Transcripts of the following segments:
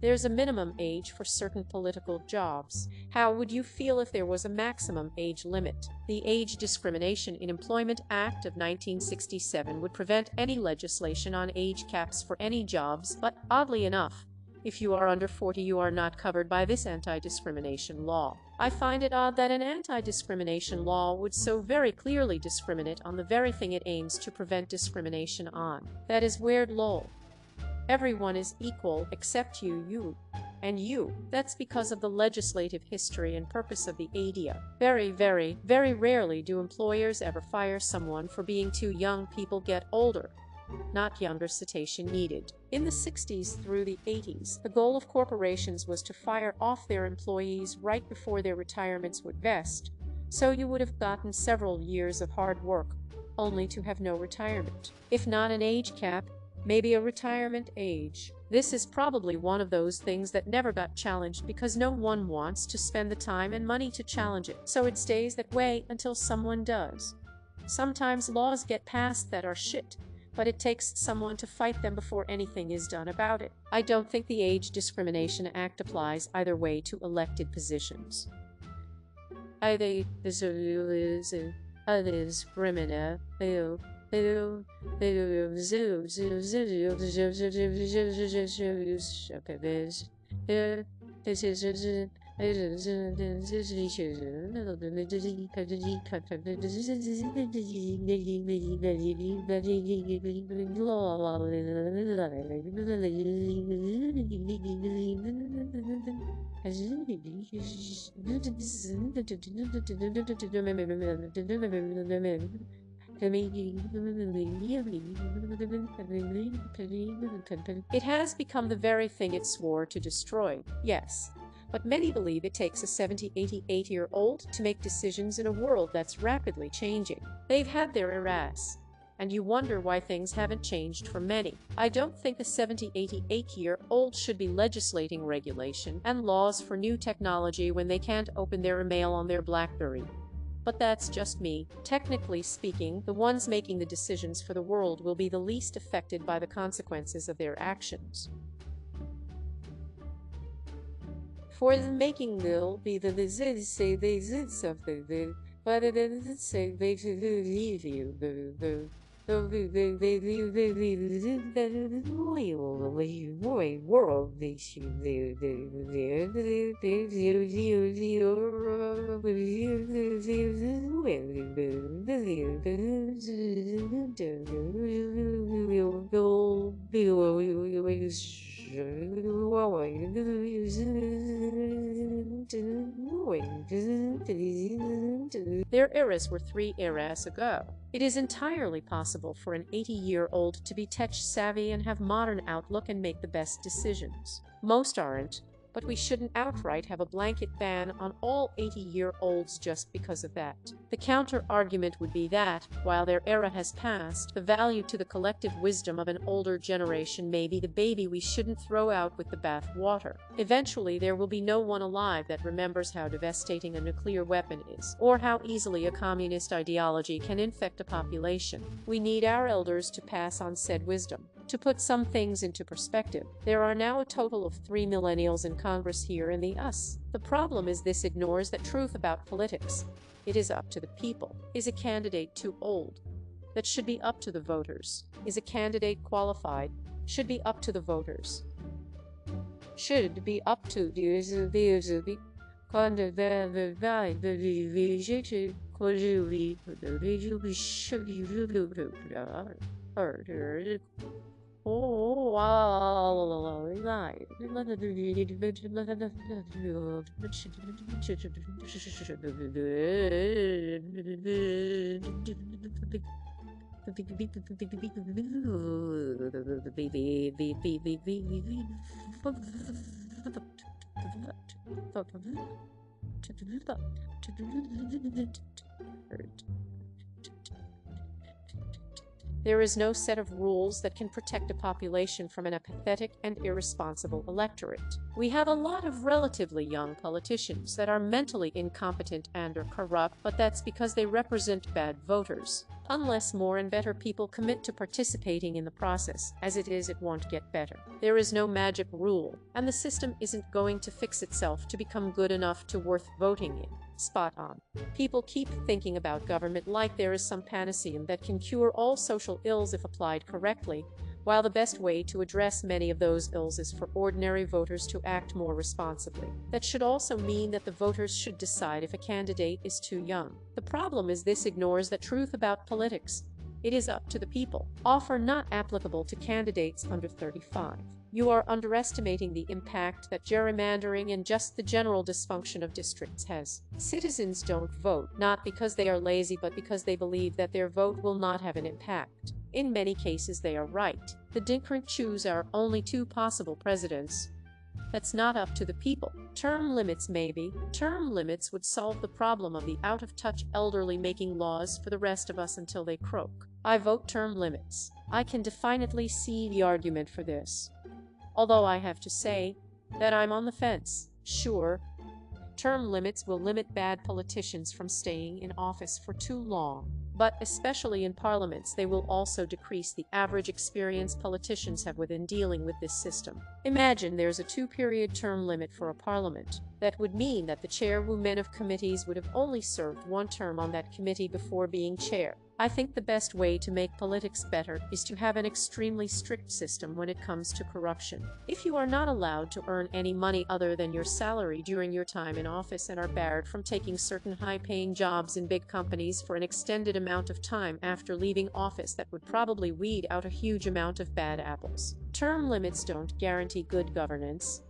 There's a minimum age for certain political jobs. How would you feel if there was a maximum age limit? The Age Discrimination in Employment Act of 1967 would prevent any legislation on age caps for any jobs, but oddly enough, if you are under 40, you are not covered by this anti-discrimination law. I find it odd that an anti-discrimination law would so very clearly discriminate on the very thing it aims to prevent discrimination on. That is weird, lol. Everyone is equal except you, and you. That's because of the legislative history and purpose of the ADA. Very, very, very rarely do employers ever fire someone for being too young. People get older, not younger. Citation needed. In the 60s through the 80s, the goal of corporations was to fire off their employees right before their retirements would vest, so you would have gotten several years of hard work, only to have no retirement. If not an age cap, maybe a retirement age. This is probably one of those things that never got challenged because no one wants to spend the time and money to challenge it, so it stays that way until someone does. Sometimes laws get passed that are shit, but it takes someone to fight them before anything is done about it. I don't think the Age Discrimination Act applies either way to elected positions. It has become the very thing it swore to destroy, yes. But many believe it takes a 70, 80, 80-year-old to make decisions in a world that's rapidly changing. They've had their eras, and you wonder why things haven't changed for many. I don't think a 70, 80, 80-year-old should be legislating regulation and laws for new technology when they can't open their email on their BlackBerry. But that's just me. Technically speaking, the ones making the decisions for the world will be the least affected by the consequences of their actions. For the making will be the say they of the but it is say they leave you the world they should Their eras were 3 eras ago. It is entirely possible for an 80-year-old to be tech-savvy and have modern outlook and make the best decisions. Most aren't, but we shouldn't outright have a blanket ban on all 80-year-olds just because of that. The counter-argument would be that, while their era has passed, the value to the collective wisdom of an older generation may be the baby we shouldn't throw out with the bath water. Eventually, there will be no one alive that remembers how devastating a nuclear weapon is, or how easily a communist ideology can infect a population. We need our elders to pass on said wisdom. To put some things into perspective, there are now a total of 3 millennials in Congress here in the US. The problem is this ignores that truth about politics. It is up to the people. Is a candidate too old? That should be up to the voters. Is a candidate qualified? Should be up to the voters. Should be up to the There is no set of rules that can protect a population from an apathetic and irresponsible electorate. We have a lot of relatively young politicians that are mentally incompetent and or corrupt, but that's because they represent bad voters. Unless more and better people commit to participating in the process, as it is, it won't get better. There is no magic rule, and the system isn't going to fix itself to become good enough to worth voting in. Spot on. People keep thinking about government like there is some panacea that can cure all social ills if applied correctly, while the best way to address many of those ills is for ordinary voters to act more responsibly. That should also mean that the voters should decide if a candidate is too young. The problem is this ignores the truth about politics. It is up to the people. Offer not applicable to candidates under 35. You are underestimating the impact that gerrymandering and just the general dysfunction of districts has. Citizens don't vote, not because they are lazy, but because they believe that their vote will not have an impact. In many cases, they are right. The different choose our only two possible presidents. That's not up to the people. Term limits, maybe. Term limits would solve the problem of the out-of-touch elderly making laws for the rest of us until they croak. I vote term limits. I can definitely see the argument for this. Although I have to say that I'm on the fence. Sure, term limits will limit bad politicians from staying in office for too long. But especially in parliaments, they will also decrease the average experience politicians have within dealing with this system. Imagine there's a 2-period term limit for a parliament. That would mean that the chairwomen of committees would have only served 1 term on that committee before being chair. I think the best way to make politics better is to have an extremely strict system when it comes to corruption. If you are not allowed to earn any money other than your salary during your time in office and are barred from taking certain high-paying jobs in big companies for an extended amount of time after leaving office, that would probably weed out a huge amount of bad apples. Term limits don't guarantee good governance.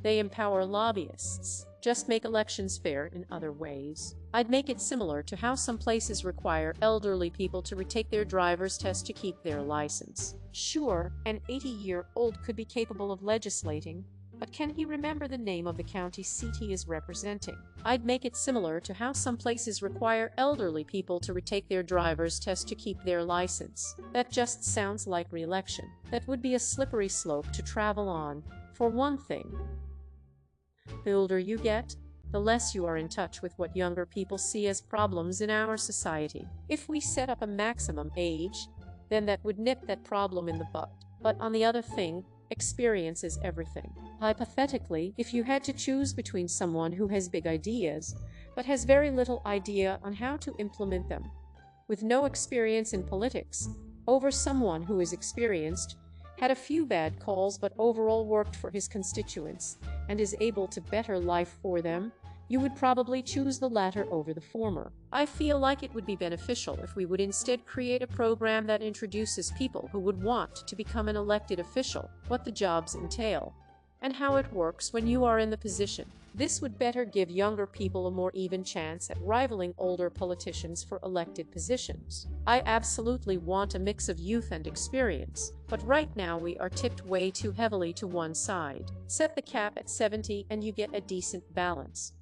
They empower lobbyists. Just make elections fair in other ways. I'd make it similar to how some places require elderly people to retake their driver's test to keep their license. Sure, an 80-year-old could be capable of legislating, but can he remember the name of the county seat he is representing? I'd make it similar to how some places require elderly people to retake their driver's test to keep their license. That just sounds like re-election. That would be a slippery slope to travel on, for one thing. The older you get, the less you are in touch with what younger people see as problems in our society. If we set up a maximum age, then that would nip that problem in the bud. But on the other thing, experience is everything. Hypothetically, if you had to choose between someone who has big ideas, but has very little idea on how to implement them, with no experience in politics, over someone who is experienced, had a few bad calls but overall worked for his constituents, and is able to better life for them, you would probably choose the latter over the former. I feel like it would be beneficial if we would instead create a program that introduces people who would want to become an elected official, what the jobs entail, and how it works when you are in the position. This would better give younger people a more even chance at rivaling older politicians for elected positions. I absolutely want a mix of youth and experience, but right now we are tipped way too heavily to one side. Set the cap at 70 and you get a decent balance.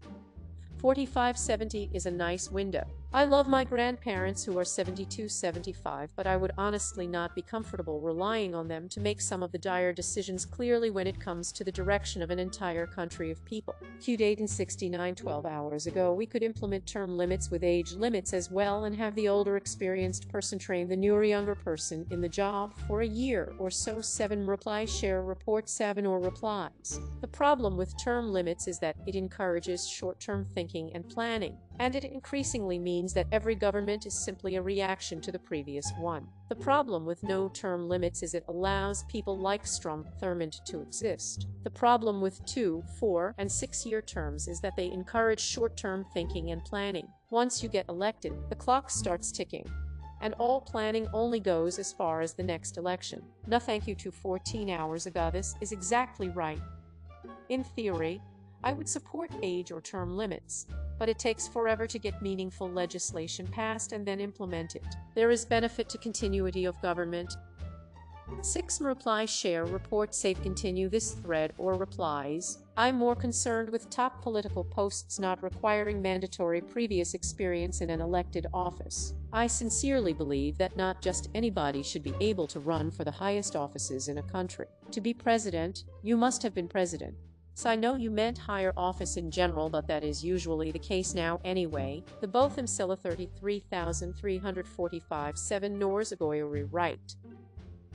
45-70 is a nice window. I love my grandparents who are 72-75, but I would honestly not be comfortable relying on them to make some of the dire decisions clearly when it comes to the direction of an entire country of people. Q-date in 69 12 hours ago, we could implement term limits with age limits as well and have the older experienced person train the newer younger person in the job for a year or so. 7 reply share report 7 or replies. The problem with term limits is that it encourages short-term thinking and planning, and it increasingly means that every government is simply a reaction to the previous one. The problem with no term limits is it allows people like Strom Thurmond to exist. The problem with 2, 4, and 6-year terms is that they encourage short-term thinking and planning. Once you get elected, the clock starts ticking, and all planning only goes as far as the next election. No thank you to 14 hours ago. This is exactly right. In theory, I would support age or term limits, but it takes forever to get meaningful legislation passed and then implemented. There is benefit to continuity of government, 6. Reply share report save continue this thread or replies. I'm more concerned with top political posts not requiring mandatory previous experience in an elected office. I sincerely believe that not just anybody should be able to run for the highest offices in a country. To be president, you must have been president. So I know you meant higher office in general, but that is usually the case now anyway. The Botham Silla 33,345-7 Norzagoyori right.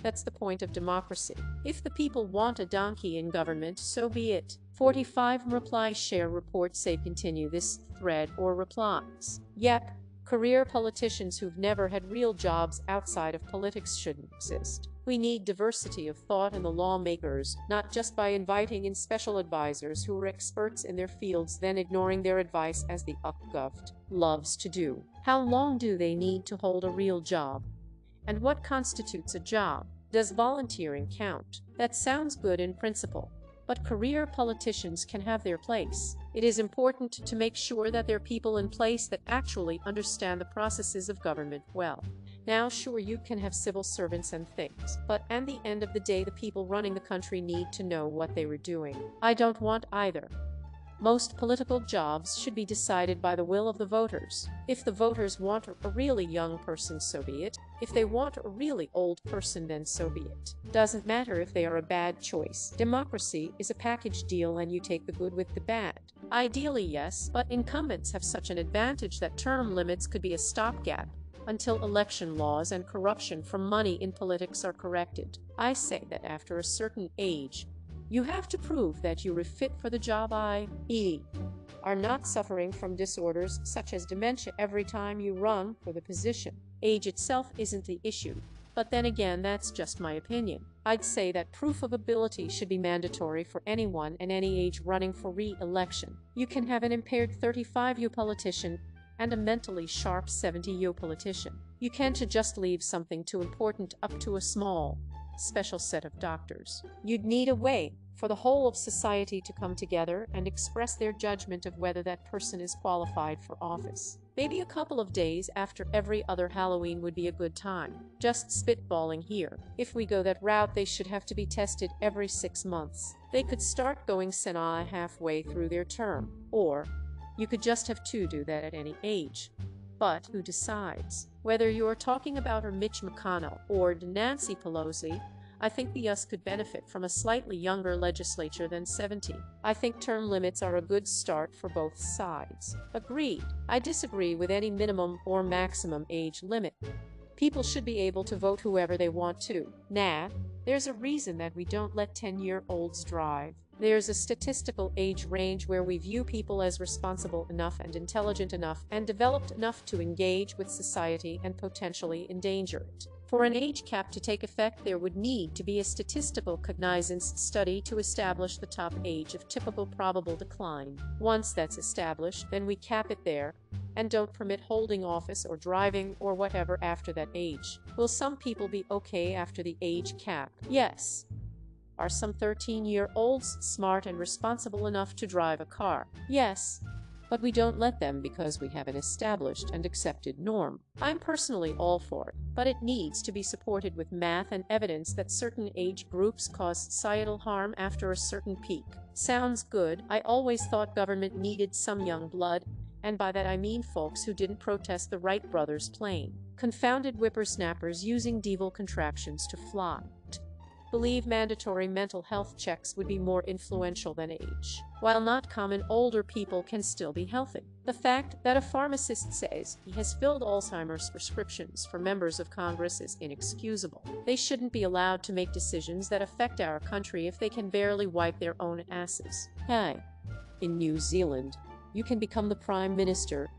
That's the point of democracy. If the people want a donkey in government, so be it. 45. Reply share report save continue this thread or replies. Yep, career politicians who've never had real jobs outside of politics shouldn't exist. We need diversity of thought in the lawmakers, not just by inviting in special advisors who are experts in their fields then ignoring their advice as the UpGov loves to do. How long do they need to hold a real job? And what constitutes a job? Does volunteering count? That sounds good in principle, but career politicians can have their place. It is important to make sure that there are people in place that actually understand the processes of government well. Now, sure, you can have civil servants and things, but at the end of the day, the people running the country need to know what they were doing. I don't want either. Most political jobs should be decided by the will of the voters. If the voters want a really young person, so be it. If they want a really old person, then so be it. Doesn't matter if they are a bad choice. Democracy is a package deal and you take the good with the bad. Ideally, yes, but incumbents have such an advantage that term limits could be a stopgap until election laws and corruption from money in politics are corrected. I say that after a certain age, you have to prove that you are fit for the job, i.e., are not suffering from disorders such as dementia every time you run for the position. Age itself isn't the issue, but then again, that's just my opinion. I'd say that proof of ability should be mandatory for anyone and any age running for re-election. You can have an impaired 35-year politician and a mentally sharp 70-year politician. You can't just leave something too important up to a small, special set of doctors. You'd need a way for the whole of society to come together and express their judgment of whether that person is qualified for office. Maybe a couple of days after every other Halloween would be a good time. Just spitballing here. If we go that route, they should have to be tested every 6 months. They could start going semi halfway through their term, or you could just have to do that at any age. But who decides? Whether you're talking about Mitch McConnell or Nancy Pelosi, I think the US could benefit from a slightly younger legislature than 70. I think term limits are a good start for both sides. Agreed. I disagree with any minimum or maximum age limit. People should be able to vote whoever they want to. Nah, there's a reason that we don't let 10-year-olds drive. There's a statistical age range where we view people as responsible enough and intelligent enough and developed enough to engage with society and potentially endanger it. For an age cap to take effect, there would need to be a statistical cognizance study to establish the top age of typical probable decline. Once that's established, then we cap it there and don't permit holding office or driving or whatever after that age. Will some people be okay after the age cap? Yes. Are some 13-year-olds smart and responsible enough to drive a car? Yes. But we don't let them because we have an established and accepted norm. I'm personally all for it, but it needs to be supported with math and evidence that certain age groups cause societal harm after a certain peak. Sounds good. I always thought government needed some young blood, and by that I mean folks who didn't protest the Wright brothers' plane. Confounded whippersnappers using devil contraptions to fly. Believe mandatory mental health checks would be more influential than age. While not common, older people can still be healthy. The fact that a pharmacist says he has filled Alzheimer's prescriptions for members of Congress is inexcusable. They shouldn't be allowed to make decisions that affect our country if they can barely wipe their own asses. Hey, in New Zealand, you can become the Prime Minister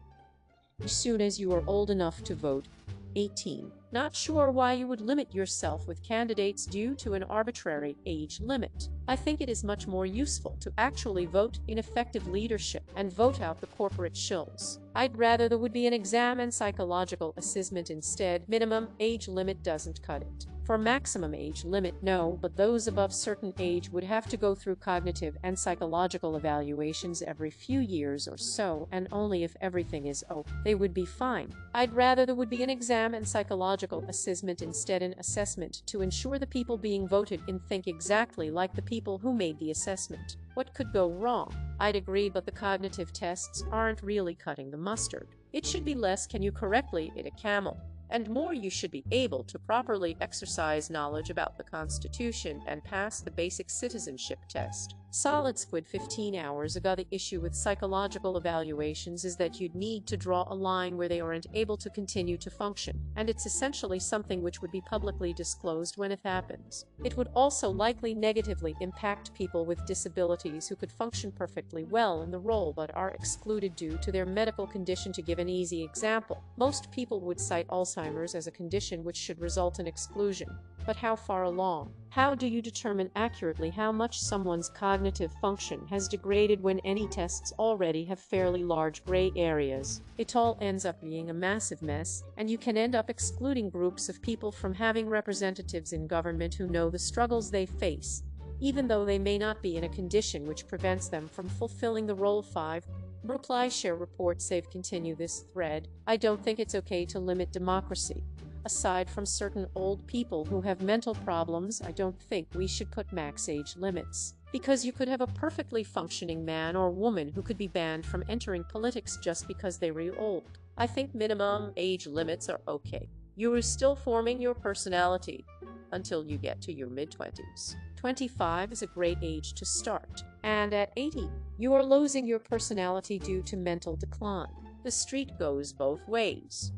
as soon as you are old enough to vote. 18. Not sure why you would limit yourself with candidates due to an arbitrary age limit. I think it is much more useful to actually vote in effective leadership and vote out the corporate shills. I'd rather there would be an exam and psychological assessment instead. Minimum age limit doesn't cut it. For maximum age limit, no, but those above certain age would have to go through cognitive and psychological evaluations every few years or so, and only if everything is okay, they would be fine. I'd rather there would be an exam and psychological assessment instead an assessment to ensure the people being voted in think exactly like the people who made the assessment. What could go wrong? I'd agree, but the cognitive tests aren't really cutting the mustard. It should be less can you correctly eat a camel, and more you should be able to properly exercise knowledge about the Constitution and pass the basic citizenship test. Solid squid 15 hours ago. The issue with psychological evaluations is that you'd need to draw a line where they aren't able to continue to function, and it's essentially something which would be publicly disclosed when it happens. It would also likely negatively impact people with disabilities who could function perfectly well in the role but are excluded due to their medical condition. To give an easy example, most people would cite Alzheimer's as a condition which should result in exclusion. But how far along? How do you determine accurately how much someone's cognitive function has degraded when any tests already have fairly large gray areas? It all ends up being a massive mess, and you can end up excluding groups of people from having representatives in government who know the struggles they face, even though they may not be in a condition which prevents them from fulfilling the role. 5. Reply, share, report, save, continue this thread. I don't think it's okay to limit democracy. Aside from certain old people who have mental problems, I don't think we should put max age limits. Because you could have a perfectly functioning man or woman who could be banned from entering politics just because they were old. I think minimum age limits are okay. You are still forming your personality until you get to your mid-20s. 25 is a great age to start, and at 80, you are losing your personality due to mental decline. The street goes both ways.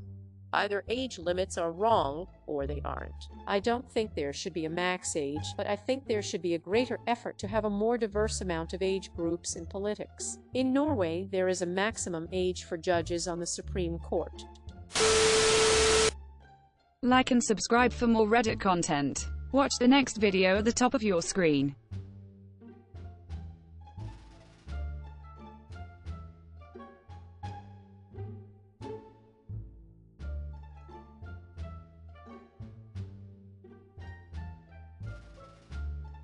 Either age limits are wrong or they aren't. I don't think there should be a max age, but I think there should be a greater effort to have a more diverse amount of age groups in politics. In Norway, there is a maximum age for judges on the Supreme Court. Like and subscribe for more Reddit content. Watch the next video at the top of your screen.